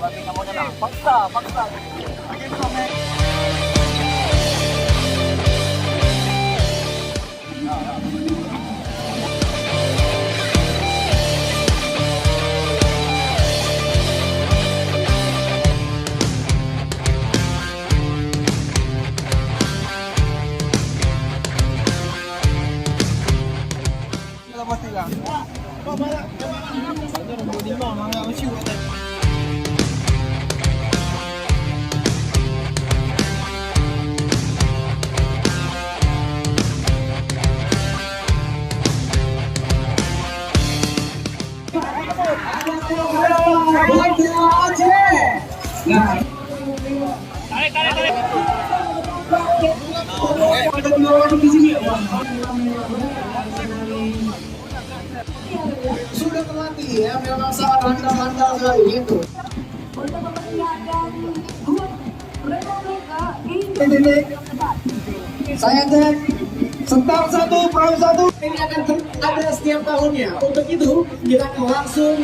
Paksa, paksa. Pastikan. Sudah terlatih ya, memang sangat handal-handal kali itu. Saya cek setahun satu, perahu satu, ini akan ada setiap tahunnya. Untuk itu kita akan langsung